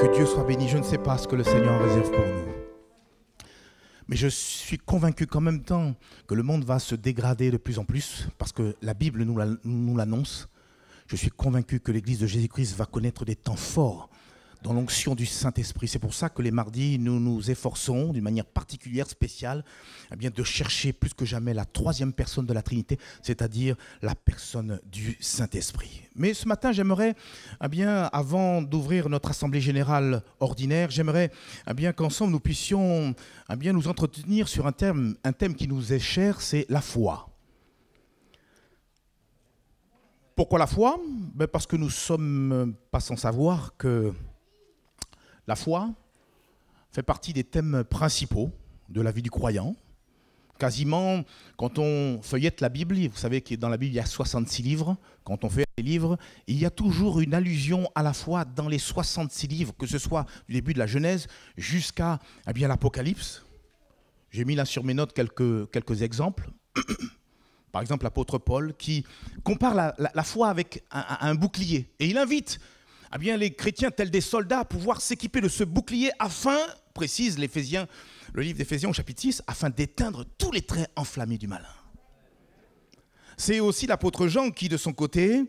Que Dieu soit béni. Je ne sais pas ce que le Seigneur réserve pour nous. Mais je suis convaincu qu'en même temps que le monde va se dégrader de plus en plus, parce que la Bible nous l'annonce, je suis convaincu que l'Église de Jésus-Christ va connaître des temps forts dans l'onction du Saint-Esprit. C'est pour ça que les mardis, nous nous efforçons d'une manière particulière, spéciale, de chercher plus que jamais la troisième personne de la Trinité, c'est-à-dire la personne du Saint-Esprit. Mais ce matin, j'aimerais, avant d'ouvrir notre assemblée générale ordinaire, j'aimerais qu'ensemble nous puissions nous entretenir sur un thème qui nous est cher, c'est la foi. Pourquoi la foi ? Parce que nous ne sommes pas sans savoir que la foi fait partie des thèmes principaux de la vie du croyant. Quasiment, quand on feuillette la Bible, vous savez que dans la Bible, il y a 66 livres. Quand on feuillette les livres, il y a toujours une allusion à la foi dans les 66 livres, que ce soit du début de la Genèse jusqu'à l'Apocalypse. J'ai mis là sur mes notes quelques exemples. Par exemple, l'apôtre Paul qui compare la foi avec un bouclier. Et il invite les chrétiens, tels des soldats, à pouvoir s'équiper de ce bouclier afin, précise le livre d'Éphésiens au chapitre 6, afin d'éteindre tous les traits enflammés du malin. C'est aussi l'apôtre Jean qui, de son côté,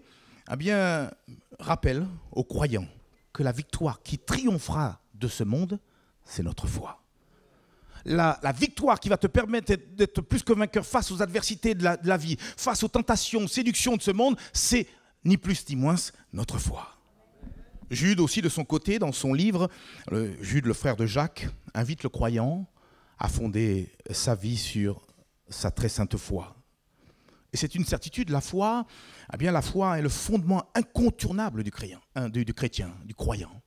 rappelle aux croyants que la victoire qui triomphera de ce monde, c'est notre foi. La victoire qui va te permettre d'être plus que vainqueur face aux adversités de la vie, face aux tentations, aux séductions de ce monde, c'est ni plus ni moins notre foi. Jude aussi, de son côté, dans son livre, Jude, le frère de Jacques, invite le croyant à fonder sa vie sur sa très sainte foi. Et c'est une certitude, la foi est le fondement incontournable du chrétien, du croyant.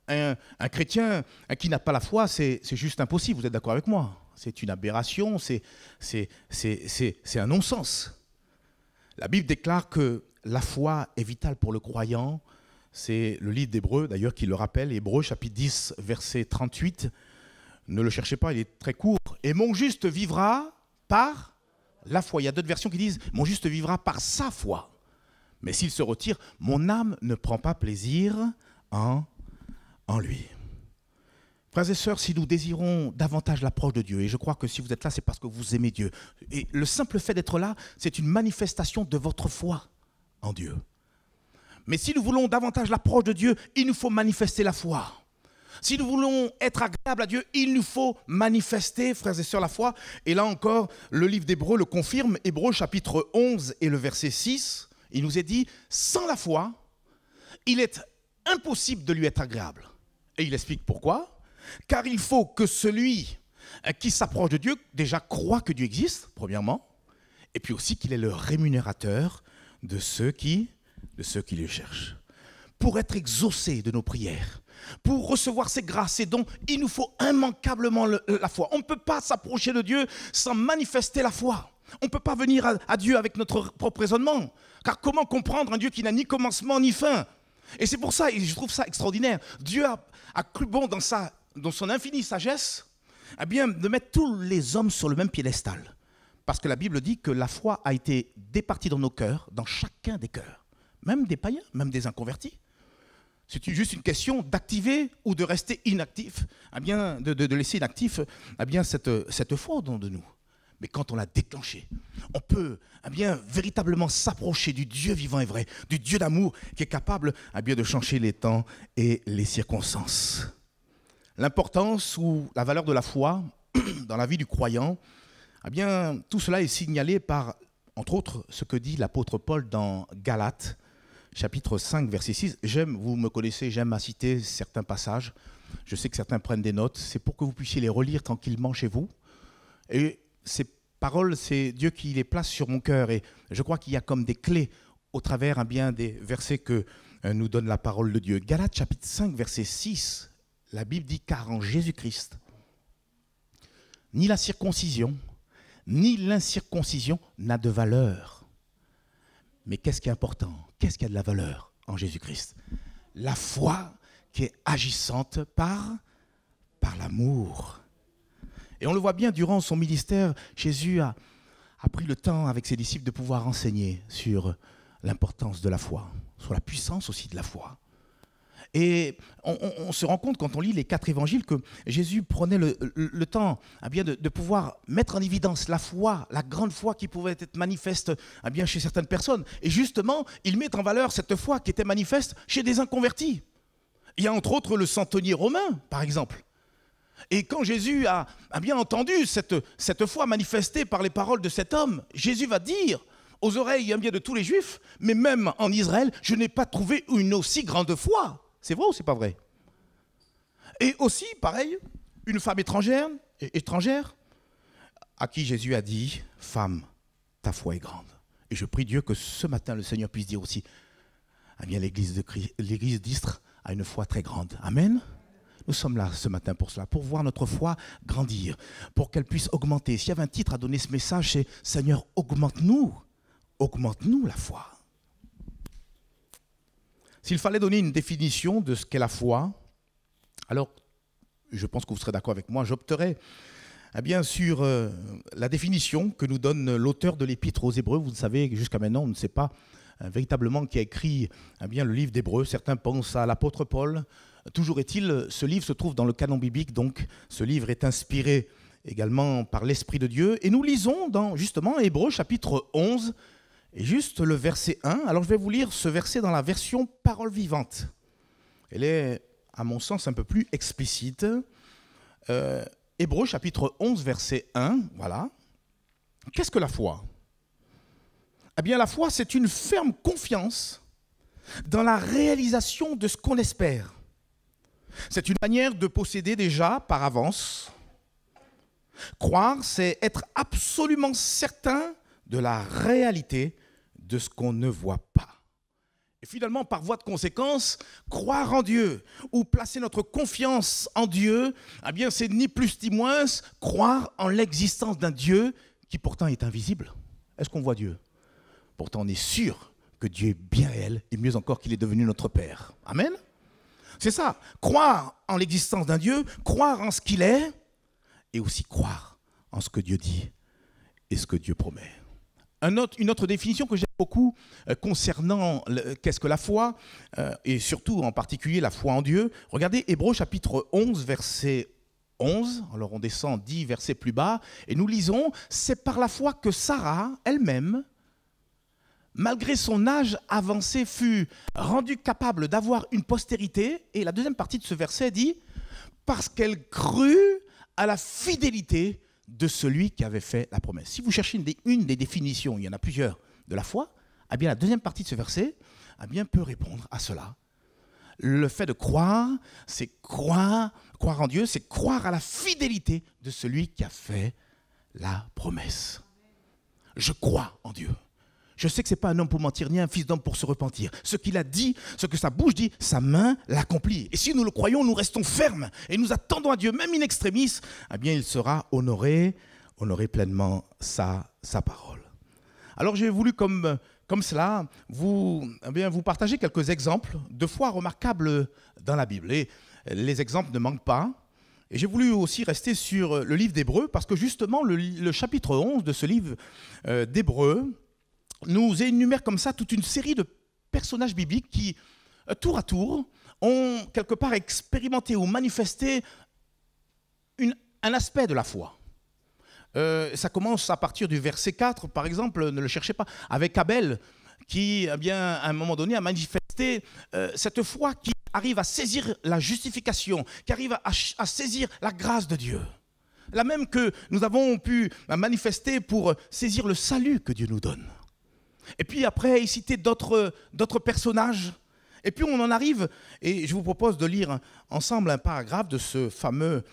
Un chrétien qui n'a pas la foi, c'est juste impossible, vous êtes d'accord avec moi ? C'est une aberration, c'est un non-sens. La Bible déclare que la foi est vitale pour le croyant. C'est le livre d'Hébreux, d'ailleurs, qui le rappelle, Hébreux, chapitre 10, verset 38. Ne le cherchez pas, il est très court. « Et mon juste vivra par la foi ». Il y a d'autres versions qui disent « Mon juste vivra par sa foi ». Mais s'il se retire, mon âme ne prend pas plaisir en lui. Frères et sœurs, si nous désirons davantage l'approche de Dieu, et je crois que si vous êtes là, c'est parce que vous aimez Dieu. Et le simple fait d'être là, c'est une manifestation de votre foi en Dieu. Mais si nous voulons davantage l'approche de Dieu, il nous faut manifester la foi. Si nous voulons être agréables à Dieu, il nous faut manifester, frères et sœurs, la foi. Et là encore, le livre d'Hébreux le confirme. Hébreux chapitre 11 et le verset 6, il nous est dit, sans la foi, il est impossible de lui être agréable. Et il explique pourquoi. Car il faut que celui qui s'approche de Dieu, déjà croit que Dieu existe, premièrement, et puis aussi qu'il est le rémunérateur de ceux qui le cherchent. Pour être exaucé de nos prières, pour recevoir ses grâces et dons, il nous faut immanquablement la foi. On ne peut pas s'approcher de Dieu sans manifester la foi. On ne peut pas venir à Dieu avec notre propre raisonnement. Car comment comprendre un Dieu qui n'a ni commencement ni fin ? Et c'est pour ça, et je trouve ça extraordinaire, Dieu a cru bon dans son infinie sagesse, de mettre tous les hommes sur le même piédestal. Parce que la Bible dit que la foi a été départie dans nos cœurs, dans chacun des cœurs, même des païens, même des inconvertis. C'est juste une question d'activer ou de rester inactif, de laisser inactif cette foi au dedans de nous. Mais quand on l'a déclenchée, on peut véritablement s'approcher du Dieu vivant et vrai, du Dieu d'amour qui est capable de changer les temps et les circonstances. L'importance ou la valeur de la foi dans la vie du croyant, tout cela est signalé par, entre autres, ce que dit l'apôtre Paul dans Galates, chapitre 5, verset 6. Vous me connaissez, j'aime à citer certains passages. Je sais que certains prennent des notes. C'est pour que vous puissiez les relire tranquillement chez vous. Et ces paroles, c'est Dieu qui les place sur mon cœur. Et je crois qu'il y a comme des clés au travers des versets que nous donne la parole de Dieu. Galates, chapitre 5, verset 6. La Bible dit « Car en Jésus-Christ, ni la circoncision, ni l'incirconcision n'a de valeur. » Mais qu'est-ce qui est important ? Qu'est-ce qui a de la valeur en Jésus-Christ ? La foi qui est agissante par l'amour. Et on le voit bien, durant son ministère, Jésus a pris le temps avec ses disciples de pouvoir enseigner sur l'importance de la foi, sur la puissance aussi de la foi. Et on se rend compte quand on lit les 4 évangiles que Jésus prenait le temps bien, de pouvoir mettre en évidence la foi, la grande foi qui pouvait être manifeste bien, chez certaines personnes. Et justement, il met en valeur cette foi qui était manifeste chez des inconvertis. Il y a entre autres le centenier romain, par exemple. Et quand Jésus a bien entendu cette foi manifestée par les paroles de cet homme, Jésus va dire aux oreilles bien de tous les Juifs, mais même en Israël, je n'ai pas trouvé une aussi grande foi. C'est vrai ou c'est pas vrai? Et aussi, pareil, une femme étrangère à qui Jésus a dit, femme, ta foi est grande. Et je prie Dieu que ce matin, le Seigneur puisse dire aussi, bien l'église d'Istres a une foi très grande. Amen. Nous sommes là ce matin pour cela, pour voir notre foi grandir, pour qu'elle puisse augmenter. S'il y avait un titre à donner ce message, c'est « Seigneur, augmente-nous la foi ». S'il fallait donner une définition de ce qu'est la foi, alors je pense que vous serez d'accord avec moi, j'opterais bien sur la définition que nous donne l'auteur de l'Épître aux Hébreux. Vous le savez, jusqu'à maintenant, on ne sait pas véritablement qui a écrit bien, le livre d'Hébreux. Certains pensent à l'apôtre Paul. Toujours est-il, ce livre se trouve dans le canon biblique, donc ce livre est inspiré également par l'Esprit de Dieu. Et nous lisons dans justement Hébreux chapitre 11, et juste le verset 1. Alors je vais vous lire ce verset dans la version parole vivante. Elle est, à mon sens, un peu plus explicite. Hébreux chapitre 11, verset 1, voilà. Qu'est-ce que la foi? Eh bien, la foi, c'est une ferme confiance dans la réalisation de ce qu'on espère. C'est une manière de posséder déjà par avance. Croire, c'est être absolument certain de la réalité de ce qu'on ne voit pas. Et finalement, par voie de conséquence, croire en Dieu ou placer notre confiance en Dieu, eh bien, c'est ni plus ni moins croire en l'existence d'un Dieu qui pourtant est invisible. Est-ce qu'on voit Dieu? Pourtant, on est sûr que Dieu est bien réel et mieux encore qu'il est devenu notre Père. Amen. C'est ça, croire en l'existence d'un Dieu, croire en ce qu'il est et aussi croire en ce que Dieu dit et ce que Dieu promet. Une autre définition que j'aime beaucoup concernant qu'est-ce que la foi, et surtout en particulier la foi en Dieu. Regardez Hébreux chapitre 11, verset 11. Alors on descend 10 versets plus bas et nous lisons « C'est par la foi que Sarah elle-même, malgré son âge avancé, fut rendue capable d'avoir une postérité. » Et la deuxième partie de ce verset dit « Parce qu'elle crut à la fidélité de celui qui avait fait la promesse. » Si vous cherchez une des définitions, il y en a plusieurs, de la foi, eh bien la deuxième partie de ce verset peut répondre à cela. Le fait de croire, c'est croire en Dieu, c'est croire à la fidélité de celui qui a fait la promesse. Je crois en Dieu. Je sais que ce n'est pas un homme pour mentir, ni un fils d'homme pour se repentir. Ce qu'il a dit, ce que sa bouche dit, sa main l'accomplit. Et si nous le croyons, nous restons fermes et nous attendons à Dieu, même in extremis, eh bien il sera honoré pleinement sa parole. Alors j'ai voulu comme cela vous partager quelques exemples de foi remarquables dans la Bible. Et les exemples ne manquent pas. Et j'ai voulu aussi rester sur le livre d'Hébreux parce que justement le chapitre 11 de ce livre d'Hébreux nous énumère comme ça toute une série de personnages bibliques qui, tour à tour, ont quelque part expérimenté ou manifesté un aspect de la foi. Ça commence à partir du verset 4, par exemple, ne le cherchez pas, avec Abel, qui, à un moment donné, a manifesté cette foi qui arrive à saisir la justification, qui arrive à saisir la grâce de Dieu. La même que nous avons pu manifester pour saisir le salut que Dieu nous donne. Et puis après, il citait d'autres personnages. Et puis on en arrive, et je vous propose de lire ensemble un paragraphe de ce fameux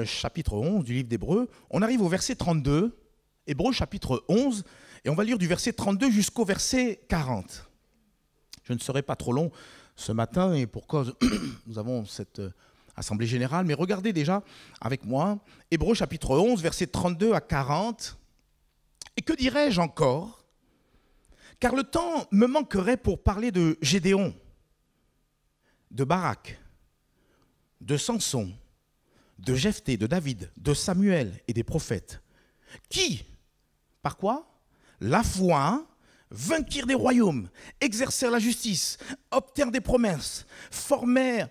chapitre 11 du livre d'Hébreux. On arrive au verset 32, Hébreux chapitre 11, et on va lire du verset 32 jusqu'au verset 40. Je ne serai pas trop long ce matin, et pour cause, nous avons cette assemblée générale, mais regardez déjà avec moi, Hébreux chapitre 11, verset 32 à 40. Et que dirais-je encore ? Car le temps me manquerait pour parler de Gédéon, de Barak, de Samson, de Jephthé, de David, de Samuel et des prophètes, qui, par quoi? La foi, vainquirent des royaumes, exercèrent la justice, obtinrent des promesses, fermèrent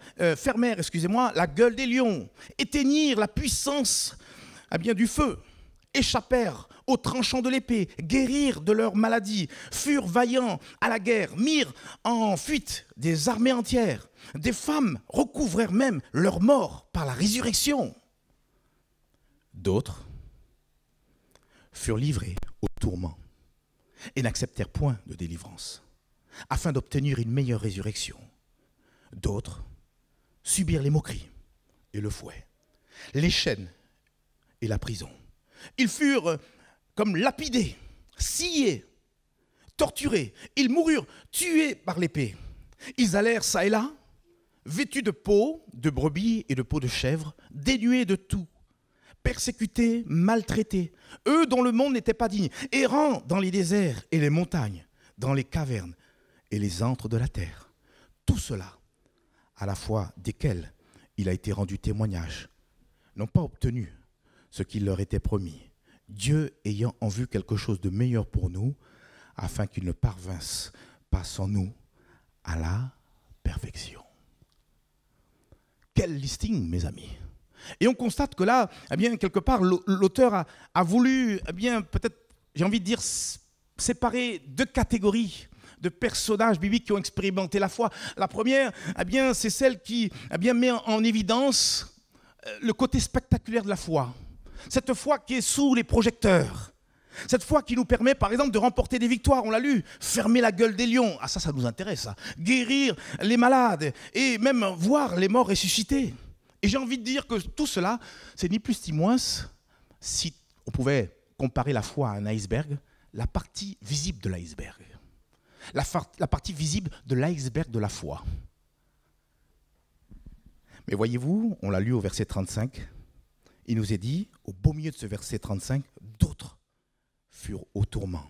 la gueule des lions, éteignirent la puissance du feu, échappèrent aux tranchants de l'épée, guérirent de leurs maladies, furent vaillants à la guerre, mirent en fuite des armées entières. Des femmes recouvrèrent même leur mort par la résurrection. D'autres furent livrés au tourment et n'acceptèrent point de délivrance, afin d'obtenir une meilleure résurrection. D'autres subirent les moqueries et le fouet, les chaînes et la prison. Ils furent comme lapidés, sciés, torturés. Ils moururent tués par l'épée. Ils allèrent çà et là, vêtus de peau de brebis et de peau de chèvre, dénués de tout, persécutés, maltraités, eux dont le monde n'était pas digne, errant dans les déserts et les montagnes, dans les cavernes et les antres de la terre. Tout cela, à la fois desquels il a été rendu témoignage, n'ont pas obtenu ce qu'il leur était promis, Dieu ayant en vue quelque chose de meilleur pour nous, afin qu'il ne parvinsse pas sans nous à la perfection. Quel listing, mes amis! Et on constate que là, quelque part, l'auteur a voulu, peut-être, j'ai envie de dire, séparer deux catégories de personnages bibliques qui ont expérimenté la foi. La première, c'est celle qui met en évidence le côté spectaculaire de la foi. Cette foi qui est sous les projecteurs. Cette foi qui nous permet, par exemple, de remporter des victoires, on l'a lu, fermer la gueule des lions, ah ça nous intéresse, ça. Guérir les malades et même voir les morts ressuscités. Et j'ai envie de dire que tout cela, c'est ni plus ni moins, si on pouvait comparer la foi à un iceberg, la partie visible de l'iceberg. La partie visible de l'iceberg de la foi. Mais voyez-vous, on l'a lu au verset 35, il nous est dit, au beau milieu de ce verset 35, d'autres furent au tourment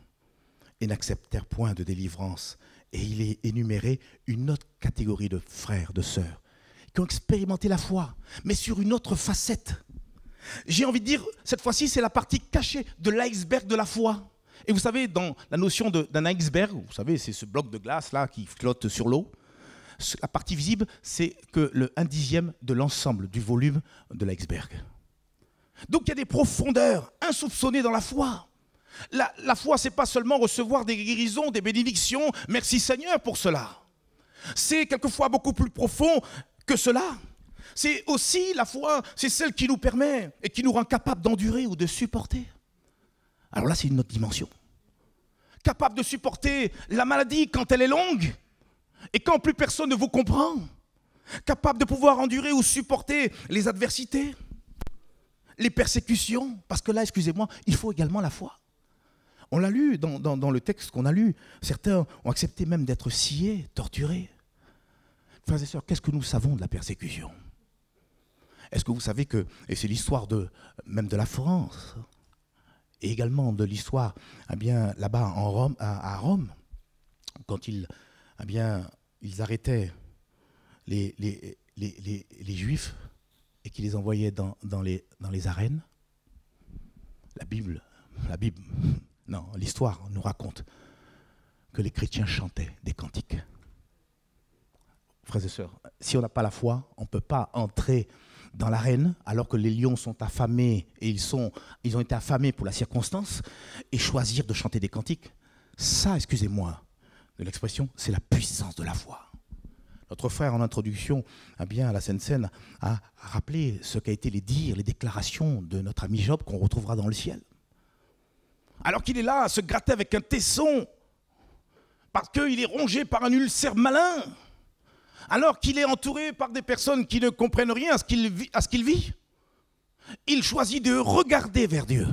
et n'acceptèrent point de délivrance. Et il est énuméré une autre catégorie de frères, de sœurs, qui ont expérimenté la foi, mais sur une autre facette. J'ai envie de dire, cette fois-ci, c'est la partie cachée de l'iceberg de la foi. Et vous savez, dans la notion d'un iceberg, vous savez, c'est ce bloc de glace là qui flotte sur l'eau. La partie visible, c'est que le 1/10 de l'ensemble du volume de l'iceberg. Donc il y a des profondeurs insoupçonnées dans la foi. La foi, ce n'est pas seulement recevoir des guérisons, des bénédictions, merci Seigneur pour cela. C'est quelquefois beaucoup plus profond que cela. C'est aussi la foi, c'est celle qui nous permet et qui nous rend capable d'endurer ou de supporter. Alors là, c'est une autre dimension. Capable de supporter la maladie quand elle est longue et quand plus personne ne vous comprend. Capable de pouvoir endurer ou supporter les adversités, les persécutions. Parce que là, excusez-moi, il faut également la foi. On l'a lu dans le texte qu'on a lu. Certains ont accepté même d'être sciés, torturés. Frères et sœurs, qu'est-ce que nous savons de la persécution? Est-ce que vous savez que, et c'est l'histoire même de la France, et également de l'histoire là-bas à Rome, quand ils arrêtaient les Juifs et qu'ils les envoyaient dans les arènes, l'histoire nous raconte que les chrétiens chantaient des cantiques. Frères et sœurs, si on n'a pas la foi, on ne peut pas entrer dans l'arène alors que les lions sont affamés et ils ont été affamés pour la circonstance et choisir de chanter des cantiques. Ça, excusez-moi de l'expression, c'est la puissance de la foi. Notre frère en introduction à la Sainte Seine a rappelé ce qu'a été les dires, les déclarations de notre ami Job qu'on retrouvera dans le ciel. Alors qu'il est là à se gratter avec un tesson parce qu'il est rongé par un ulcère malin, alors qu'il est entouré par des personnes qui ne comprennent rien à ce qu'il vit, il choisit de regarder vers Dieu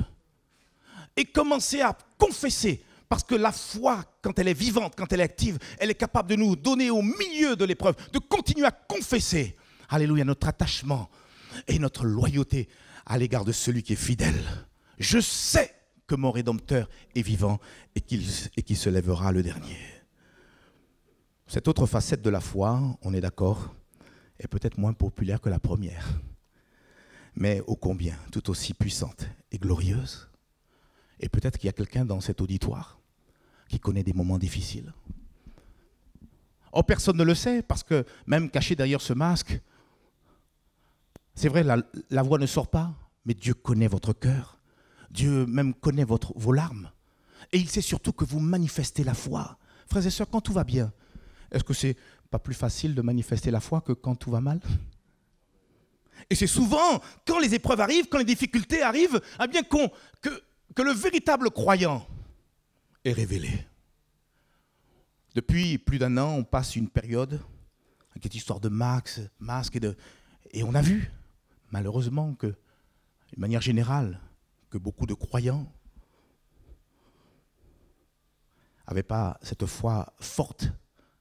et commencer à confesser, parce que la foi, quand elle est vivante, quand elle est active, elle est capable de nous donner au milieu de l'épreuve, de continuer à confesser, alléluia, notre attachement et notre loyauté à l'égard de celui qui est fidèle. Je sais que mon Rédempteur est vivant et qu'il se lèvera le dernier. Cette autre facette de la foi, on est d'accord, est peut-être moins populaire que la première, mais ô combien tout aussi puissante et glorieuse. Et peut-être qu'il y a quelqu'un dans cet auditoire qui connaît des moments difficiles. Oh, personne ne le sait, parce que même caché derrière ce masque, c'est vrai, la voix ne sort pas, mais Dieu connaît votre cœur. Dieu même connaît vos larmes. Et il sait surtout que vous manifestez la foi. Frères et sœurs, quand tout va bien, est-ce que c'est pas plus facile de manifester la foi que quand tout va mal? Et c'est souvent, quand les épreuves arrivent, quand les difficultés arrivent, eh bien que le véritable croyant est révélé. Depuis plus d'1 an, on passe une période, avec cette histoire de masque et on a vu, malheureusement, que, d'une manière générale, que beaucoup de croyants n'avaient pas cette foi forte,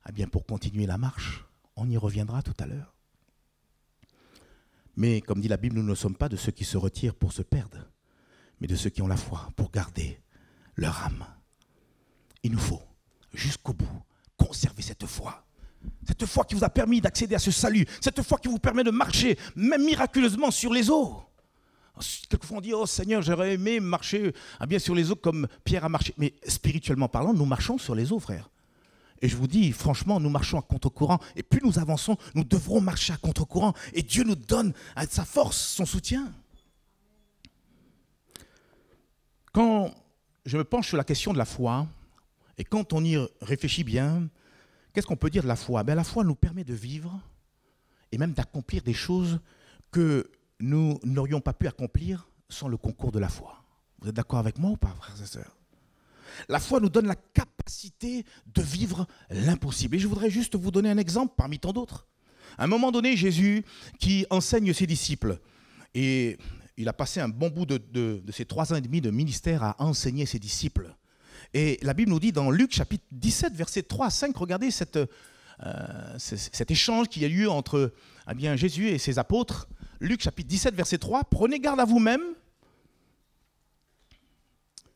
eh bien pour continuer la marche. On y reviendra tout à l'heure. Mais comme dit la Bible, nous ne sommes pas de ceux qui se retirent pour se perdre, mais de ceux qui ont la foi pour garder leur âme. Il nous faut, jusqu'au bout, conserver cette foi. Cette foi qui vous a permis d'accéder à ce salut. Cette foi qui vous permet de marcher, même miraculeusement, sur les eaux. Quelquefois on dit, oh Seigneur, j'aurais aimé marcher bien sur les eaux comme Pierre a marché. Mais spirituellement parlant, nous marchons sur les eaux, frères. Et je vous dis, franchement, nous marchons à contre-courant. Et plus nous avançons, nous devrons marcher à contre-courant. Et Dieu nous donne sa force, son soutien. Quand je me penche sur la question de la foi, et quand on y réfléchit bien, qu'est-ce qu'on peut dire de la foi? La foi nous permet de vivre et même d'accomplir des choses que nous n'aurions pas pu accomplir sans le concours de la foi. Vous êtes d'accord avec moi ou pas, frères et sœurs? La foi nous donne la capacité de vivre l'impossible. Et je voudrais juste vous donner un exemple parmi tant d'autres. À un moment donné, Jésus qui enseigne ses disciples, et il a passé un bon bout de ses 3 ans et demi de ministère à enseigner ses disciples. Et la Bible nous dit dans Luc chapitre 17, versets 3 à 5, regardez cet échange qui a lieu entre Jésus et ses apôtres. Luc chapitre 17, verset 3, « Prenez garde à vous-même ».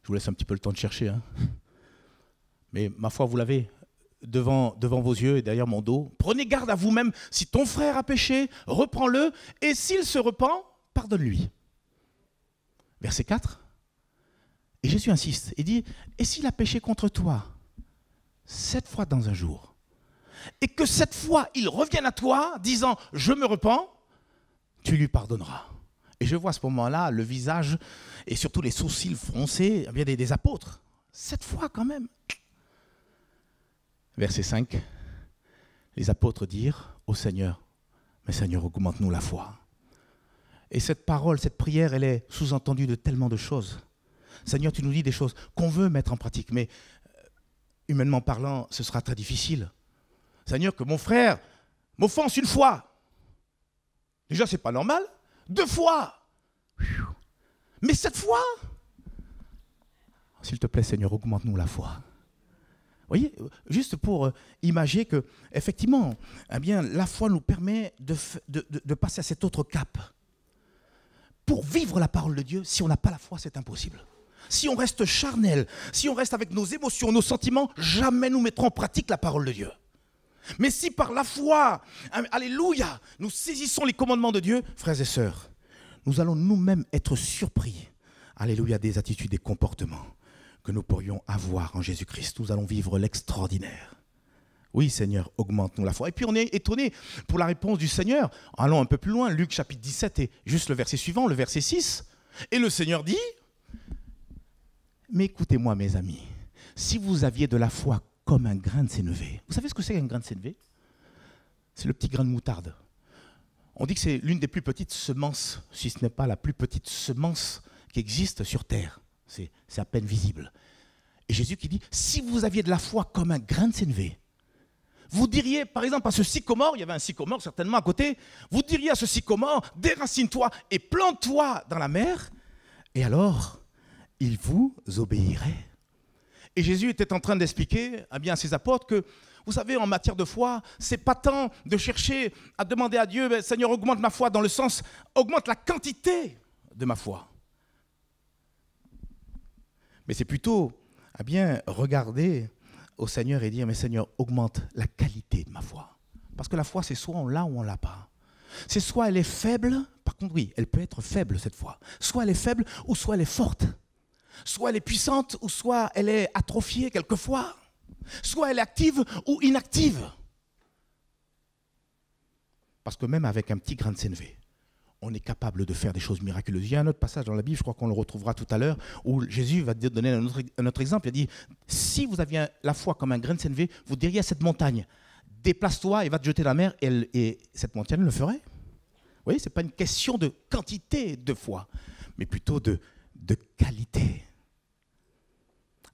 Je vous laisse un petit peu le temps de chercher. Mais ma foi, vous l'avez devant vos yeux et derrière mon dos. « Prenez garde à vous-même, si ton frère a péché, reprends-le, et s'il se repent, pardonne-lui. » Verset 4. Et Jésus insiste et dit, « Et s'il a péché contre toi 7 fois dans un jour, et que 7 fois il revienne à toi, disant, je me repens, tu lui pardonneras. » Et je vois à ce moment-là le visage et surtout les sourcils froncés des apôtres. 7 fois quand même. Verset 5. Les apôtres dirent au Seigneur, « Mais Seigneur, augmente-nous la foi. » Et cette parole, cette prière, elle est sous-entendue de tellement de choses. Seigneur, tu nous dis des choses qu'on veut mettre en pratique, mais humainement parlant, ce sera très difficile. Seigneur, que mon frère m'offense 1 fois. Déjà, c'est pas normal. 2 fois. Mais 7 fois. S'il te plaît, Seigneur, augmente-nous la foi. Vous voyez, juste pour imaginer que, effectivement, la foi nous permet de passer à cet autre cap. Pour vivre la parole de Dieu, si on n'a pas la foi, c'est impossible. Si on reste charnel, si on reste avec nos émotions, nos sentiments, jamais nous mettrons en pratique la parole de Dieu. Mais si par la foi, alléluia, nous saisissons les commandements de Dieu, frères et sœurs, nous allons nous-mêmes être surpris, alléluia, des attitudes, des comportements que nous pourrions avoir en Jésus-Christ. Nous allons vivre l'extraordinaire. Oui, Seigneur, augmente-nous la foi. Et puis on est étonné pour la réponse du Seigneur. Allons un peu plus loin, Luc chapitre 17 et juste le verset suivant, le verset 6. Et le Seigneur dit, « Mais écoutez-moi mes amis, si vous aviez de la foi comme un grain de sénévé. » Vous savez ce que c'est qu'un grain de sénévé? C'est le petit grain de moutarde. On dit que c'est l'une des plus petites semences, si ce n'est pas la plus petite semence qui existe sur terre. C'est à peine visible. Et Jésus qui dit, si vous aviez de la foi comme un grain de sénévé, vous diriez, par exemple, à ce sycomore, il y avait un sycomore certainement à côté, vous diriez à ce sycomore, déracine-toi et plante-toi dans la mer, et alors, il vous obéirait. Et Jésus était en train d'expliquer à ses apôtres que, vous savez, en matière de foi, c'est pas tant de chercher à demander à Dieu, Seigneur, augmente ma foi, dans le sens, augmente la quantité de ma foi. Mais c'est plutôt, regarder au Seigneur et dire, mais Seigneur, augmente la qualité de ma foi. Parce que la foi, c'est soit on l'a ou on ne l'a pas. C'est soit elle est faible, par contre oui, elle peut être faible cette foi. Soit elle est faible ou soit elle est forte. Soit elle est puissante, ou soit elle est atrophiée quelquefois. Soit elle est active ou inactive. Parce que même avec un petit grain de sénévé, on est capable de faire des choses miraculeuses. Il y a un autre passage dans la Bible, je crois qu'on le retrouvera tout à l'heure, où Jésus va donner un autre exemple. Il a dit, si vous aviez la foi comme un grain de sénévé, vous diriez à cette montagne, déplace-toi et va te jeter dans la mer, et cette montagne le ferait. Vous voyez, ce n'est pas une question de quantité de foi, mais plutôt de qualité.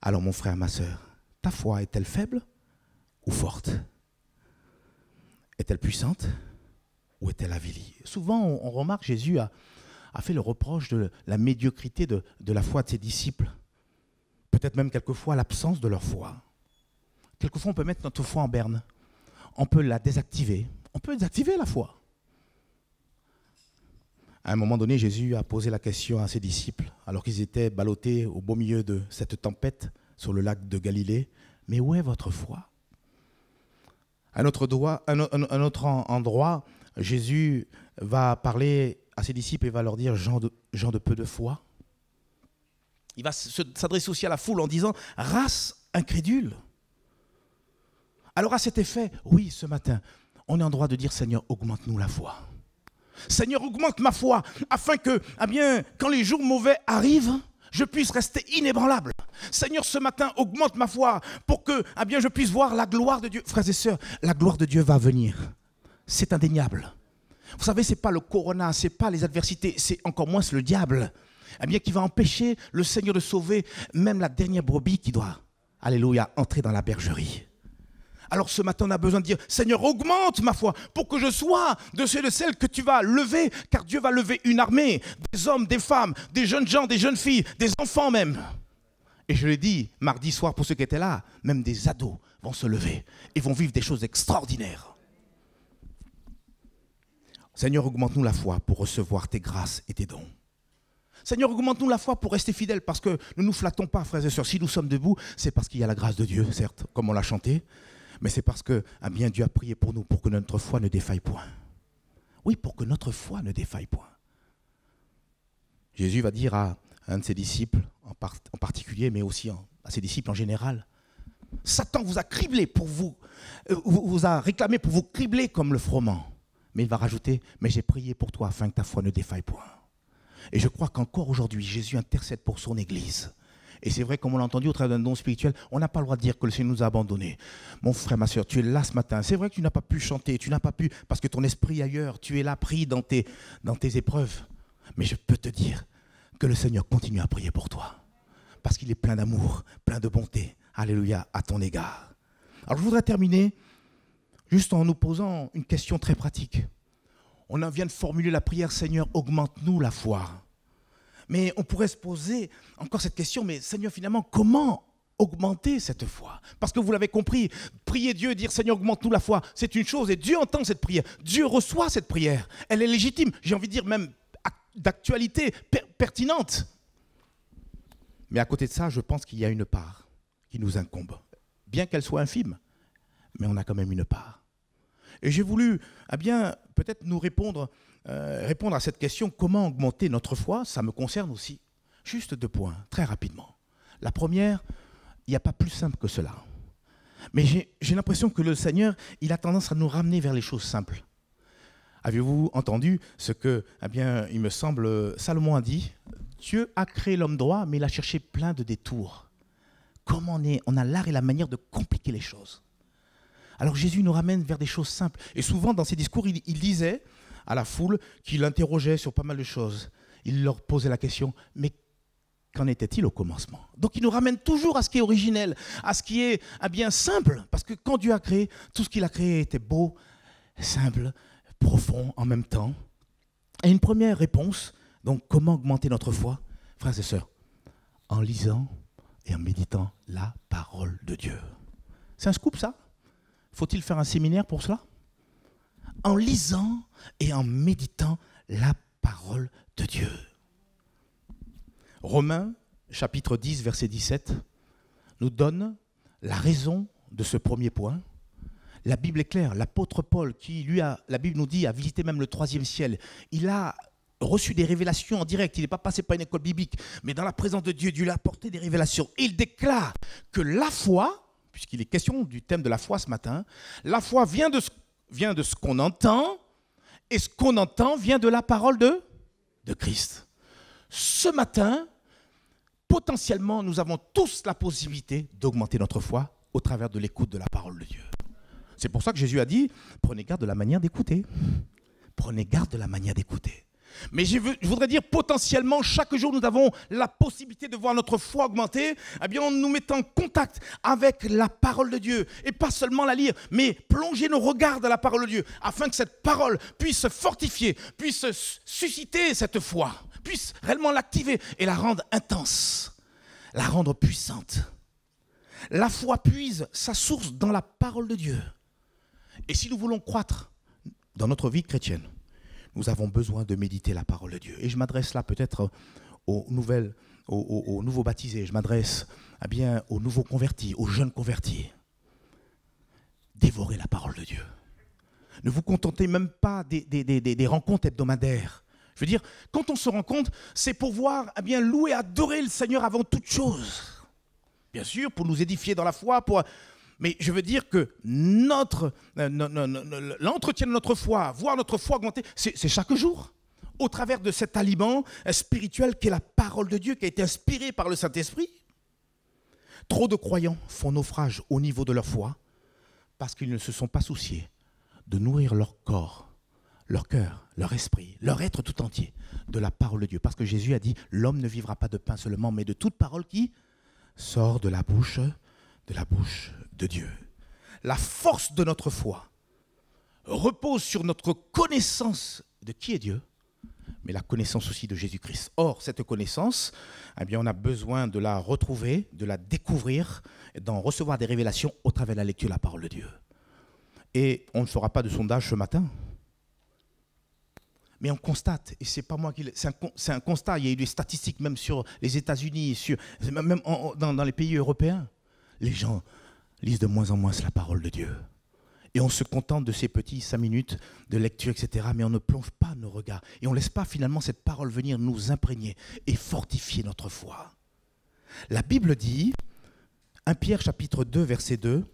Alors mon frère, ma sœur, ta foi est-elle faible ou forte? Est-elle puissante ou est-elle avilie? Souvent, on remarque Jésus a fait le reproche de la médiocrité de la foi de ses disciples. Peut-être même quelquefois l'absence de leur foi. Quelquefois, on peut mettre notre foi en berne. On peut la désactiver. On peut désactiver la foi. À un moment donné, Jésus a posé la question à ses disciples, alors qu'ils étaient ballottés au beau milieu de cette tempête sur le lac de Galilée. Mais où est votre foi? À un autre endroit, Jésus va parler à ses disciples et va leur dire « gens de peu de foi ». Il va s'adresser aussi à la foule en disant « race incrédule ». Alors à cet effet, oui, ce matin, on est en droit de dire « Seigneur, augmente-nous la foi ». Seigneur, augmente ma foi, afin que, quand les jours mauvais arrivent, je puisse rester inébranlable. Seigneur, ce matin, augmente ma foi pour que, je puisse voir la gloire de Dieu. Frères et sœurs, la gloire de Dieu va venir. C'est indéniable. Vous savez, ce n'est pas le corona, ce n'est pas les adversités, c'est encore moins le diable, qui va empêcher le Seigneur de sauver même la dernière brebis qui doit, alléluia, entrer dans la bergerie. Alors ce matin, on a besoin de dire, Seigneur, augmente ma foi pour que je sois de ceux et de celles que tu vas lever, car Dieu va lever une armée, des hommes, des femmes, des jeunes gens, des jeunes filles, des enfants même. Et je l'ai dit mardi soir pour ceux qui étaient là, même des ados vont se lever et vont vivre des choses extraordinaires. Seigneur, augmente-nous la foi pour recevoir tes grâces et tes dons. Seigneur, augmente-nous la foi pour rester fidèles, parce que ne nous flattons pas, frères et sœurs. Si nous sommes debout, c'est parce qu'il y a la grâce de Dieu, certes, comme on l'a chanté, mais c'est parce que Dieu a prié pour nous, pour que notre foi ne défaille point. Oui, pour que notre foi ne défaille point. Jésus va dire à un de ses disciples, en particulier, mais aussi à ses disciples en général, Satan vous a criblé pour vous a réclamé pour vous cribler comme le froment. Mais il va rajouter, mais j'ai prié pour toi afin que ta foi ne défaille point. Et je crois qu'encore aujourd'hui, Jésus intercède pour son Église. Et c'est vrai, comme on l'a entendu au travers d'un don spirituel, on n'a pas le droit de dire que le Seigneur nous a abandonnés. Mon frère, ma soeur, tu es là ce matin. C'est vrai que tu n'as pas pu chanter, tu n'as pas pu, parce que ton esprit est ailleurs, tu es là pris dans tes épreuves. Mais je peux te dire que le Seigneur continue à prier pour toi. Parce qu'il est plein d'amour, plein de bonté. Alléluia, à ton égard. Alors je voudrais terminer juste en nous posant une question très pratique. On vient de formuler la prière, Seigneur, augmente-nous la foi. Mais on pourrait se poser encore cette question, mais Seigneur, finalement, comment augmenter cette foi? Parce que vous l'avez compris, prier Dieu, dire Seigneur, augmente-nous la foi, c'est une chose, et Dieu entend cette prière, Dieu reçoit cette prière, elle est légitime, j'ai envie de dire même d'actualité, pertinente. Mais à côté de ça, je pense qu'il y a une part qui nous incombe, bien qu'elle soit infime, mais on a quand même une part. Et j'ai voulu, peut-être nous répondre à cette question, comment augmenter notre foi? Ça me concerne aussi. Juste 2 points, très rapidement. La première, il n'y a pas plus simple que cela. Mais j'ai l'impression que le Seigneur, il a tendance à nous ramener vers les choses simples. Avez-vous entendu ce que, il me semble, Salomon a dit? Dieu a créé l'homme droit, mais il a cherché plein de détours. Comment on a l'art et la manière de compliquer les choses. Alors Jésus nous ramène vers des choses simples. Et souvent, dans ses discours, il disait à la foule qu'il interrogeait sur pas mal de choses. Il leur posait la question, mais qu'en était-il au commencement? Donc il nous ramène toujours à ce qui est originel, à ce qui est simple. Parce que quand Dieu a créé, tout ce qu'il a créé était beau, simple, profond en même temps. Et une première réponse, donc comment augmenter notre foi? Frères et sœurs, en lisant et en méditant la parole de Dieu. C'est un scoop ça? Faut-il faire un séminaire pour cela? En lisant et en méditant la parole de Dieu. Romains, chapitre 10, verset 17, nous donne la raison de ce premier point. La Bible est claire. L'apôtre Paul, la Bible nous dit, a visité même le 3e ciel. Il a reçu des révélations en direct. Il n'est pas passé par une école biblique, mais dans la présence de Dieu, Dieu lui a apporté des révélations. Et il déclare que la foi, puisqu'il est question du thème de la foi ce matin, la foi vient de ce qu'on entend, et ce qu'on entend vient de la parole de Christ. Ce matin, potentiellement, nous avons tous la possibilité d'augmenter notre foi au travers de l'écoute de la parole de Dieu. C'est pour ça que Jésus a dit, prenez garde de la manière d'écouter. Prenez garde de la manière d'écouter. Mais je voudrais dire, potentiellement, chaque jour, nous avons la possibilité de voir notre foi augmenter, eh bien, en nous mettant en contact avec la parole de Dieu. Et pas seulement la lire, mais plonger nos regards dans la parole de Dieu, afin que cette parole puisse se fortifier, puisse susciter cette foi, puisse réellement l'activer et la rendre intense, la rendre puissante. La foi puise sa source dans la parole de Dieu. Et si nous voulons croître dans notre vie chrétienne, nous avons besoin de méditer la parole de Dieu. Et je m'adresse là peut-être aux nouveaux baptisés, je m'adresse aux nouveaux convertis, aux jeunes convertis. Dévorez la parole de Dieu. Ne vous contentez même pas des rencontres hebdomadaires. Je veux dire, quand on se rencontre, c'est pour voir, louer, adorer le Seigneur avant toute chose. Bien sûr, pour nous édifier dans la foi, mais je veux dire que l'entretien de notre foi, voir notre foi augmenter, c'est chaque jour, au travers de cet aliment spirituel qu'est la parole de Dieu, qui a été inspirée par le Saint-Esprit. Trop de croyants font naufrage au niveau de leur foi, parce qu'ils ne se sont pas souciés de nourrir leur corps, leur cœur, leur esprit, leur être tout entier de la parole de Dieu. Parce que Jésus a dit, l'homme ne vivra pas de pain seulement, mais de toute parole qui sort de la bouche de Dieu. La force de notre foi repose sur notre connaissance de qui est Dieu, mais la connaissance aussi de Jésus-Christ. Or, cette connaissance, on a besoin de la retrouver, de la découvrir, d'en recevoir des révélations au travers de la lecture de la parole de Dieu. Et on ne fera pas de sondage ce matin, mais on constate, et c'est pas moi qui c'est un constat, il y a eu des statistiques même sur les États-Unis, même dans les pays européens. Les gens lisent de moins en moins la parole de Dieu. Et on se contente de ces petits 5 minutes de lecture, etc. Mais on ne plonge pas nos regards. Et on ne laisse pas finalement cette parole venir nous imprégner et fortifier notre foi. La Bible dit, 1 Pierre chapitre 2, verset 2,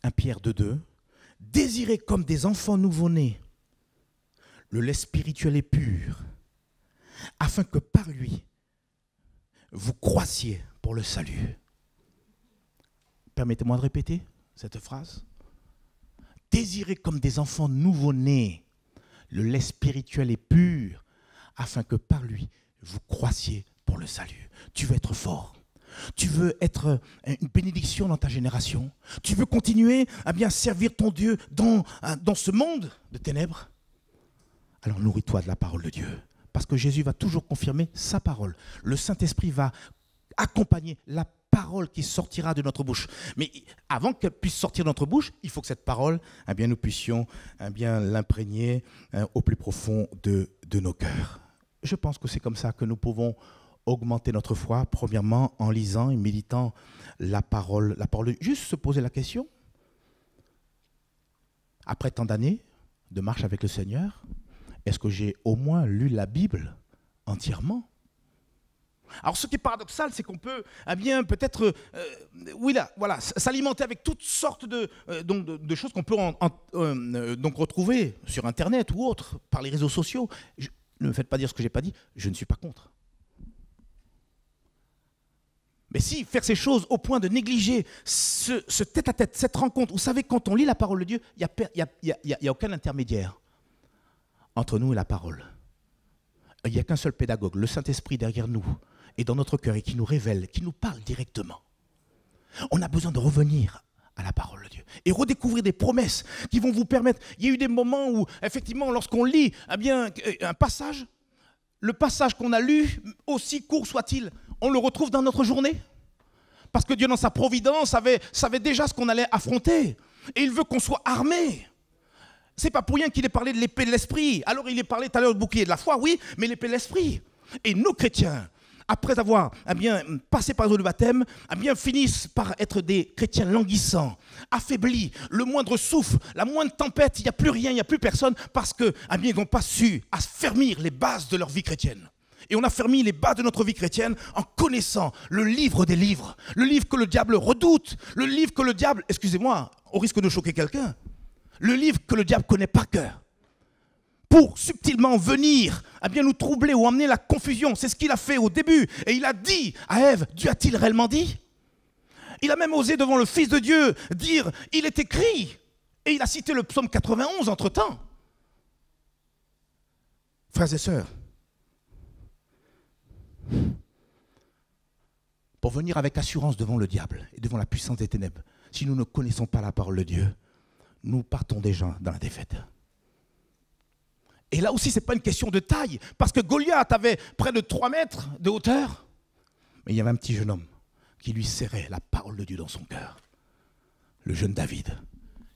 1 Pierre 2, 2, « Désirez comme des enfants nouveau-nés le lait spirituel et pur, afin que par lui, vous croissiez pour le salut. » Permettez-moi de répéter cette phrase. Désirez comme des enfants nouveau-nés le lait spirituel et pur, afin que par lui, vous croissiez pour le salut. Tu veux être fort. Tu veux être une bénédiction dans ta génération. Tu veux continuer à bien servir ton Dieu dans ce monde de ténèbres. Alors nourris-toi de la parole de Dieu. Parce que Jésus va toujours confirmer sa parole. Le Saint-Esprit va accompagner la parole qui sortira de notre bouche. Mais avant qu'elle puisse sortir de notre bouche, il faut que cette parole, nous puissions l'imprégner au plus profond de nos cœurs. Je pense que c'est comme ça que nous pouvons augmenter notre foi, premièrement en lisant et méditant la parole. Juste se poser la question, après tant d'années de marche avec le Seigneur, est-ce que j'ai au moins lu la Bible entièrement? Alors ce qui est paradoxal, c'est qu'on peut peut-être s'alimenter avec toutes sortes de choses qu'on peut donc retrouver sur Internet ou autre, par les réseaux sociaux. Ne me faites pas dire ce que je n'ai pas dit, je ne suis pas contre. Mais si, faire ces choses au point de négliger ce tête-à-tête, cette rencontre, vous savez, quand on lit la parole de Dieu, il n'y a aucun intermédiaire entre nous et la parole. Il n'y a qu'un seul pédagogue, le Saint-Esprit derrière nous et dans notre cœur et qui nous révèle, qui nous parle directement. On a besoin de revenir à la parole de Dieu et redécouvrir des promesses qui vont vous permettre. Il y a eu des moments où, effectivement, lorsqu'on lit un passage, le passage qu'on a lu, aussi court soit-il, on le retrouve dans notre journée. Parce que Dieu, dans sa providence, savait déjà ce qu'on allait affronter. Et il veut qu'on soit armé. C'est pas pour rien qu'il ait parlé de l'épée de l'esprit. Alors il est parlé tout à l'heure du bouclier de la foi, oui, mais l'épée de l'esprit. Et nos chrétiens, après avoir passé par les eaux du baptême, finissent par être des chrétiens languissants, affaiblis. Le moindre souffle, la moindre tempête, il n'y a plus rien, il n'y a plus personne, parce qu'ils n'ont pas su affermir les bases de leur vie chrétienne. Et on a fermé les bases de notre vie chrétienne en connaissant le livre des livres, le livre que le diable redoute, le livre que le diable, excusez-moi, au risque de choquer quelqu'un, le livre que le diable connaît par cœur, pour subtilement venir nous troubler ou amener la confusion. C'est ce qu'il a fait au début. Et il a dit à Ève, Dieu a-t-il réellement dit? Il a même osé devant le Fils de Dieu dire, il est écrit. Et il a cité le psaume 91 entre-temps. Frères et sœurs, pour venir avec assurance devant le diable et devant la puissance des ténèbres, si nous ne connaissons pas la parole de Dieu, nous partons déjà dans la défaite. Et là aussi, ce n'est pas une question de taille, parce que Goliath avait près de 3 mètres de hauteur, mais il y avait un petit jeune homme qui lui serrait la parole de Dieu dans son cœur, le jeune David.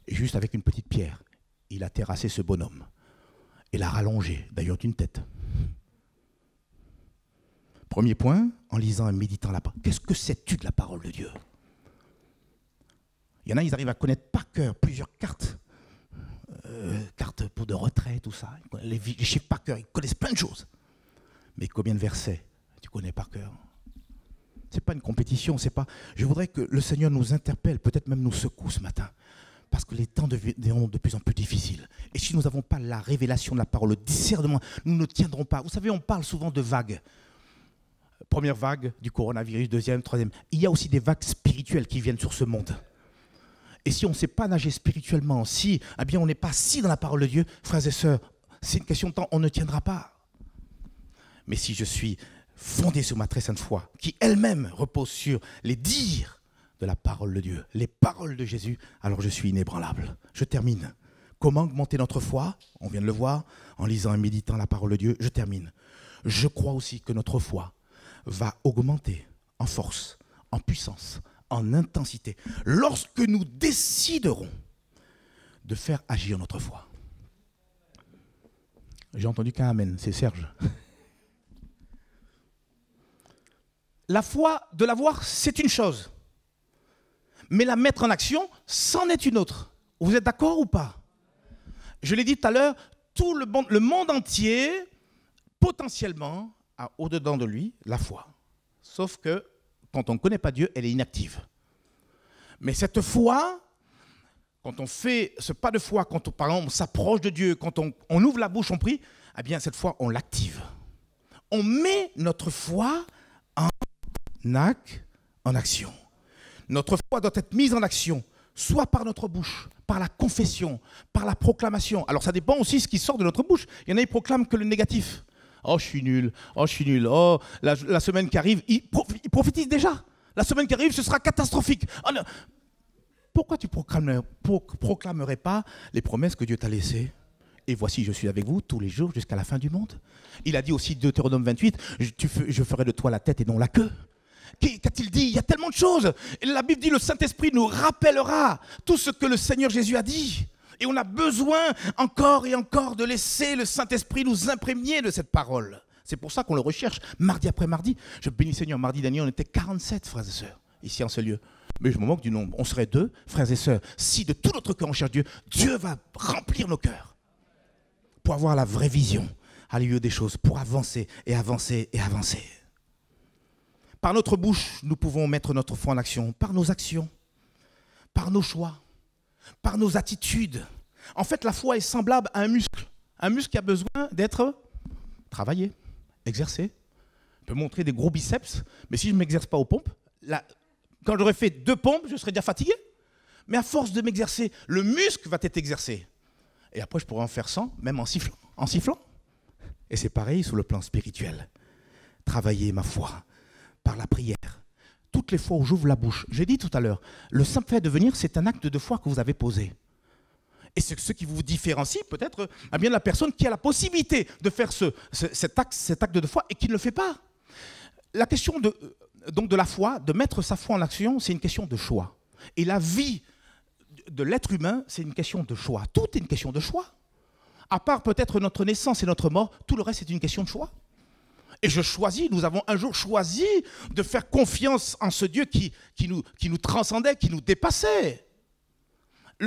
Et juste avec une petite pierre, il a terrassé ce bonhomme et l'a rallongé, d'ailleurs d'une tête. Premier point, en lisant et méditant la parole. Qu'est-ce que sais-tu de la parole de Dieu? Il y en a, ils arrivent à connaître par cœur plusieurs cartes pour de retrait, tout ça. Les chiffres par cœur, ils connaissent plein de choses. Mais combien de versets tu connais par cœur? Ce n'est pas une compétition, c'est pas... Je voudrais que le Seigneur nous interpelle, peut-être même nous secoue ce matin, parce que les temps deviennent de plus en plus difficiles. Et si nous n'avons pas la révélation de la parole, le discernement, nous ne tiendrons pas. Vous savez, on parle souvent de vagues. Première vague du coronavirus, deuxième, troisième. Il y a aussi des vagues spirituelles qui viennent sur ce monde. Et si on ne sait pas nager spirituellement, si on n'est pas assis dans la parole de Dieu, frères et sœurs, c'est une question de temps, on ne tiendra pas. Mais si je suis fondé sur ma très sainte foi, qui elle-même repose sur les dires de la parole de Dieu, les paroles de Jésus, alors je suis inébranlable. Je termine. Comment augmenter notre foi? On vient de le voir en lisant et méditant la parole de Dieu. Je termine. Je crois aussi que notre foi va augmenter en force, en puissance, en intensité, lorsque nous déciderons de faire agir notre foi. J'ai entendu qu'un amen, c'est Serge. La foi, de l'avoir, c'est une chose. Mais la mettre en action, c'en est une autre. Vous êtes d'accord ou pas? Je l'ai dit tout à l'heure, tout le monde entier, potentiellement, a au-dedans de lui la foi. Sauf que, quand on ne connaît pas Dieu, elle est inactive. Mais cette foi, quand on fait ce pas de foi, quand par exemple on s'approche de Dieu, quand on ouvre la bouche, on prie, cette foi, on l'active. On met notre foi en action. Notre foi doit être mise en action, soit par notre bouche, par la confession, par la proclamation. Alors ça dépend aussi de ce qui sort de notre bouche. Il y en a qui proclament que le négatif. Oh, je suis nul. Oh, je suis nul. Oh, la semaine qui arrive, ils prophétisent déjà. La semaine qui arrive, ce sera catastrophique. Oh, non. Pourquoi tu proclamerais pas les promesses que Dieu t'a laissées? Et voici, je suis avec vous tous les jours jusqu'à la fin du monde. Il a dit aussi, Deutéronome 28, je ferai de toi la tête et non la queue. Qu'a-t-il dit? Il y a tellement de choses. Et la Bible dit, le Saint-Esprit nous rappellera tout ce que le Seigneur Jésus a dit. Et on a besoin encore et encore de laisser le Saint-Esprit nous imprégner de cette parole. C'est pour ça qu'on le recherche mardi après mardi. Je bénis le Seigneur, mardi dernier, on était 47 frères et sœurs ici en ce lieu. Mais je me moque du nombre. On serait 2, frères et sœurs. Si de tout notre cœur on cherche Dieu, Dieu va remplir nos cœurs pour avoir la vraie vision à lieu des choses, pour avancer et avancer et avancer. Par notre bouche, nous pouvons mettre notre foi en action, par nos actions, par nos choix, par nos attitudes. En fait, la foi est semblable à un muscle qui a besoin d'être travaillé, exercé. Je peux montrer des gros biceps, mais si je ne m'exerce pas aux pompes, quand j'aurais fait 2 pompes, je serais déjà fatigué. Mais à force de m'exercer, le muscle va être exercé. Et après, je pourrais en faire 100, même en sifflant. Et c'est pareil sur le plan spirituel. Travailler ma foi par la prière. Toutes les fois où j'ouvre la bouche, j'ai dit tout à l'heure, le simple fait de venir, c'est un acte de foi que vous avez posé. Et c'est ce qui vous différencie peut-être de la personne qui a la possibilité de faire cet acte de foi et qui ne le fait pas. La question donc de la foi, de mettre sa foi en action, c'est une question de choix. Et la vie de l'être humain, c'est une question de choix. Tout est une question de choix. À part peut-être notre naissance et notre mort, tout le reste est une question de choix. Et je choisis, nous avons un jour choisi de faire confiance en ce Dieu qui nous transcendait, qui nous dépassait.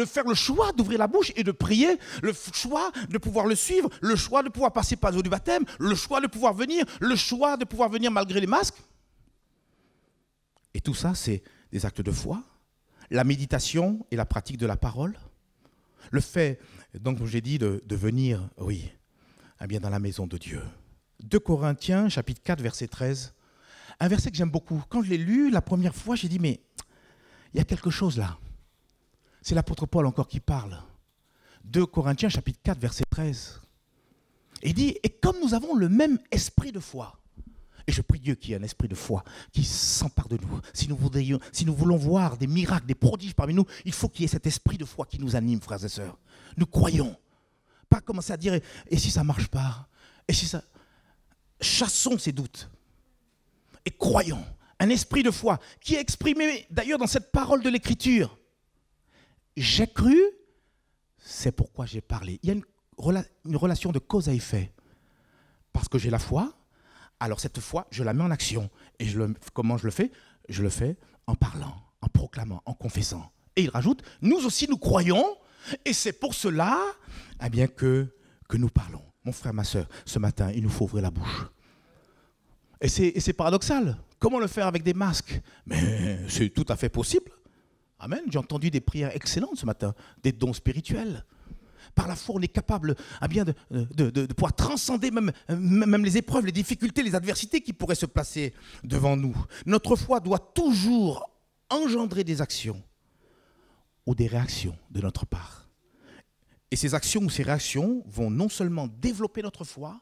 Faire le choix d'ouvrir la bouche et de prier, le choix de pouvoir le suivre, le choix de pouvoir passer par l'eau du baptême, le choix de pouvoir venir, le choix de pouvoir venir malgré les masques. Et tout ça, c'est des actes de foi, la méditation et la pratique de la parole. Le fait, donc, comme j'ai dit, de venir, oui, eh bien, dans la maison de Dieu. 2 Corinthiens, chapitre 4, verset 13. Un verset que j'aime beaucoup. Quand je l'ai lu la première fois, j'ai dit, mais il y a quelque chose là. C'est l'apôtre Paul encore qui parle. 2 Corinthiens, chapitre 4, verset 13. Il dit, et comme nous avons le même esprit de foi, et je prie Dieu qu'il y ait un esprit de foi qui s'empare de nous. Si nous voulons voir des miracles, des prodiges parmi nous, il faut qu'il y ait cet esprit de foi qui nous anime, frères et sœurs. Nous croyons. Pas commencer à dire, et si ça ne marche pas? Et si ça... Chassons ces doutes. Et croyons. Un esprit de foi qui est exprimé d'ailleurs dans cette parole de l'Écriture. J'ai cru, c'est pourquoi j'ai parlé. Il y a une relation de cause à effet. Parce que j'ai la foi, alors cette foi, je la mets en action. Et comment je le fais? Je le fais en parlant, en proclamant, en confessant. Et il rajoute, nous aussi nous croyons, et c'est pour cela eh bien, que nous parlons. Mon frère, ma soeur, ce matin, il nous faut ouvrir la bouche. Et c'est paradoxal. Comment le faire avec des masques? Mais c'est tout à fait possible. Amen. J'ai entendu des prières excellentes ce matin, des dons spirituels. Par la foi, on est capable eh bien, de pouvoir transcender même les épreuves, les difficultés, les adversités qui pourraient se placer devant nous. Notre foi doit toujours engendrer des actions ou des réactions de notre part. Et ces actions ou ces réactions vont non seulement développer notre foi,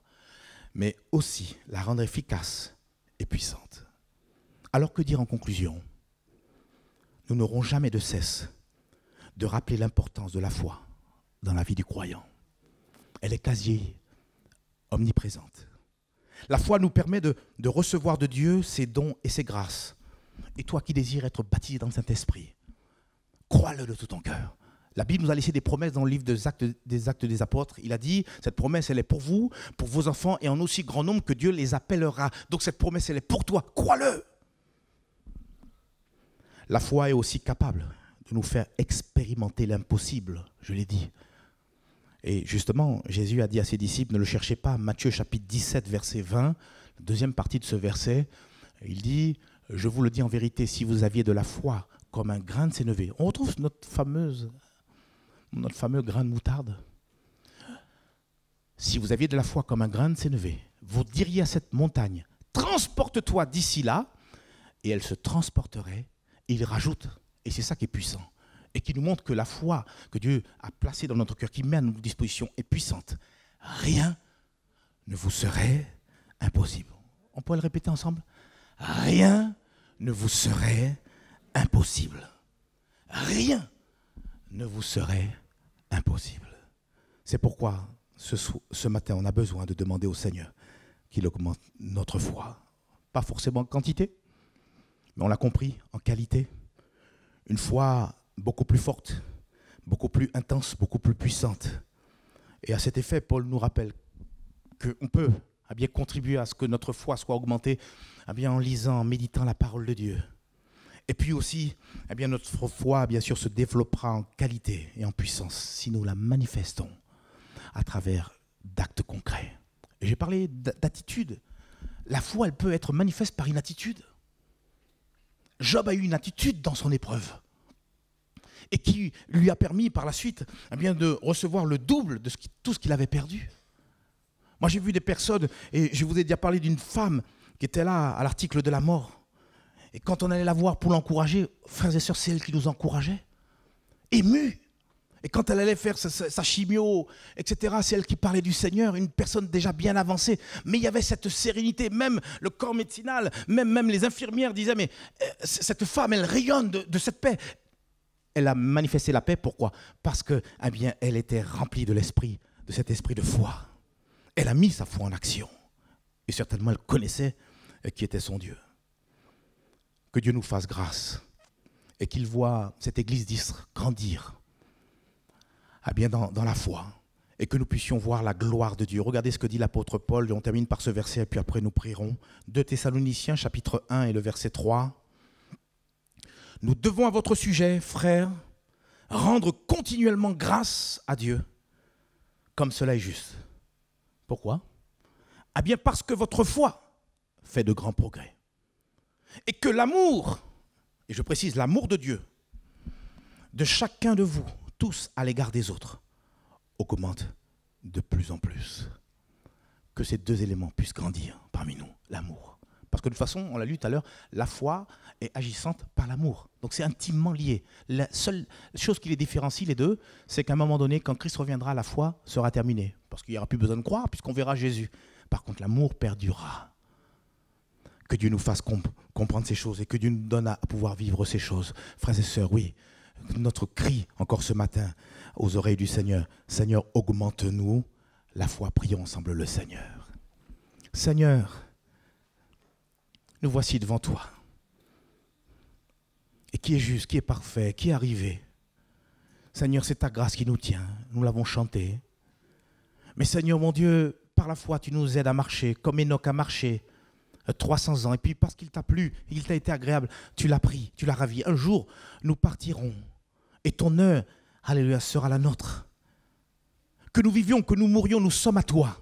mais aussi la rendre efficace et puissante. Alors que dire en conclusion? Nous n'aurons jamais de cesse de rappeler l'importance de la foi dans la vie du croyant. Elle est quasi omniprésente. La foi nous permet de recevoir de Dieu ses dons et ses grâces. Et toi qui désires être baptisé dans le Saint-Esprit, crois-le de tout ton cœur. La Bible nous a laissé des promesses dans le livre des Actes des Apôtres. Il a dit, cette promesse, elle est pour vous, pour vos enfants, et en aussi grand nombre que Dieu les appellera. Donc cette promesse, elle est pour toi. Crois-le. La foi est aussi capable de nous faire expérimenter l'impossible, je l'ai dit. Et justement, Jésus a dit à ses disciples, ne le cherchez pas. Matthieu chapitre 17, verset 20, la deuxième partie de ce verset, il dit, je vous le dis en vérité, si vous aviez de la foi comme un grain de sénévé. On retrouve notre fameux grain de moutarde. Si vous aviez de la foi comme un grain de sénévé, vous diriez à cette montagne, transporte-toi d'ici là, et elle se transporterait. Et il rajoute, et c'est ça qui est puissant, et qui nous montre que la foi que Dieu a placée dans notre cœur, qui met à notre disposition, est puissante. Rien ne vous serait impossible. On pourrait le répéter ensemble? Rien ne vous serait impossible. Rien ne vous serait impossible. C'est pourquoi ce matin, on a besoin de demander au Seigneur qu'il augmente notre foi. Pas forcément en quantité, mais on l'a compris, en qualité. Une foi beaucoup plus forte, beaucoup plus intense, beaucoup plus puissante. Et à cet effet, Paul nous rappelle qu'on peut bien contribuer à ce que notre foi soit augmentée bien en lisant, en méditant la parole de Dieu. Et puis aussi, bien notre foi, bien sûr, se développera en qualité et en puissance si nous la manifestons à travers d'actes concrets. Et j'ai parlé d'attitude. La foi, elle peut être manifeste par une attitude. Job a eu une attitude dans son épreuve et qui lui a permis par la suite de recevoir le double de tout ce qu'il avait perdu. Moi, j'ai vu des personnes, et je vous ai déjà parlé d'une femme qui était là à l'article de la mort. Et quand on allait la voir pour l'encourager, frères et sœurs, c'est elle qui nous encourageait, émue. Et quand elle allait faire sa chimio, etc., c'est elle qui parlait du Seigneur, une personne déjà bien avancée. Mais il y avait cette sérénité, même le corps médicinal, même les infirmières disaient, mais cette femme, elle rayonne de cette paix. Elle a manifesté la paix, pourquoi? Parce que, elle était remplie de cet esprit de foi. Elle a mis sa foi en action. Et certainement, elle connaissait qui était son Dieu. Que Dieu nous fasse grâce et qu'il voit cette église d'Istre grandir dans la foi et que nous puissions voir la gloire de Dieu. Regardez ce que dit l'apôtre Paul, et on termine par ce verset, et puis après nous prierons. 2 Thessaloniciens, chapitre 1 et le verset 3. Nous devons à votre sujet, frères, rendre continuellement grâce à Dieu, comme cela est juste. Pourquoi? Ah bien parce que votre foi fait de grands progrès. Et que l'amour, et je précise l'amour de Dieu, de chacun de vous, tous à l'égard des autres, augmente de plus en plus. Que ces deux éléments puissent grandir parmi nous, l'amour. Parce que de toute façon, on l'a lu tout à l'heure, la foi est agissante par l'amour. Donc c'est intimement lié. La seule chose qui les différencie, les deux, c'est qu'à un moment donné, quand Christ reviendra, la foi sera terminée. Parce qu'il n'y aura plus besoin de croire, puisqu'on verra Jésus. Par contre, l'amour perdurera. Que Dieu nous fasse comprendre ces choses et que Dieu nous donne à pouvoir vivre ces choses. Frères et sœurs, oui, notre cri encore ce matin aux oreilles du Seigneur. Seigneur, augmente-nous la foi. Prions ensemble le Seigneur. Seigneur, nous voici devant toi. Et qui est juste, qui est parfait, qui est arrivé. Seigneur, c'est ta grâce qui nous tient. Nous l'avons chanté. Mais Seigneur, mon Dieu, par la foi, tu nous aides à marcher, comme Enoch a marché 300 ans. Et puis parce qu'il t'a plu, il t'a été agréable, tu l'as pris, tu l'as ravi. Un jour, nous partirons. Et ton heure, alléluia, sera la nôtre. Que nous vivions, que nous mourions, nous sommes à toi.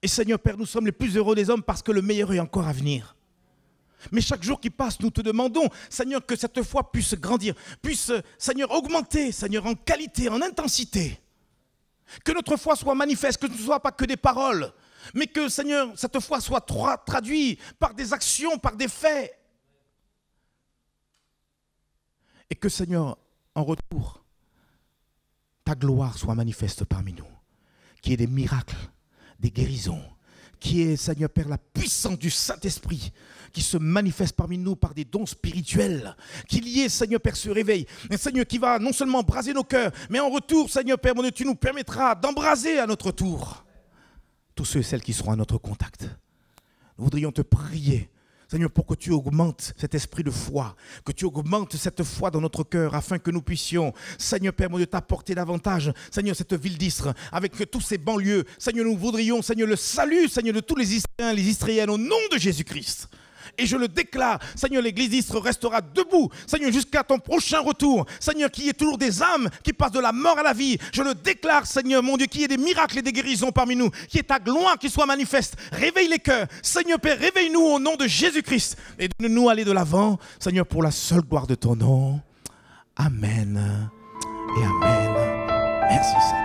Et Seigneur Père, nous sommes les plus heureux des hommes parce que le meilleur est encore à venir. Mais chaque jour qui passe, nous te demandons, Seigneur, que cette foi puisse grandir, puisse, Seigneur, augmenter, Seigneur, en qualité, en intensité. Que notre foi soit manifeste, que ce ne soit pas que des paroles, mais que, Seigneur, cette foi soit traduite par des actions, par des faits. Et que, Seigneur, en retour, ta gloire soit manifeste parmi nous. Qu'il y ait des miracles, des guérisons, qui est, Seigneur Père, la puissance du Saint-Esprit qui se manifeste parmi nous par des dons spirituels. Qu'il y ait, Seigneur Père, ce réveil. Un Seigneur qui va non seulement braser nos cœurs, mais en retour, Seigneur Père, mon Dieu, tu nous permettras d'embraser à notre tour tous ceux et celles qui seront à notre contact. Nous voudrions te prier, Seigneur, pour que tu augmentes cet esprit de foi, que tu augmentes cette foi dans notre cœur, afin que nous puissions, Seigneur Père, mon Dieu, t'apporter davantage, Seigneur, cette ville d'Istre, avec tous ces banlieues. Seigneur, nous voudrions, Seigneur, le salut, Seigneur, de tous les Israéliens, les Israéliennes, au nom de Jésus-Christ. Et je le déclare, Seigneur, l'église d'Istre restera debout, Seigneur, jusqu'à ton prochain retour. Seigneur, qu'il y ait toujours des âmes qui passent de la mort à la vie. Je le déclare, Seigneur, mon Dieu, qu'il y ait des miracles et des guérisons parmi nous, qu'il y ait ta gloire qui soit manifeste. Réveille les cœurs. Seigneur Père, réveille-nous au nom de Jésus-Christ. Et donne-nous aller de l'avant, Seigneur, pour la seule gloire de ton nom. Amen et amen. Merci, Seigneur.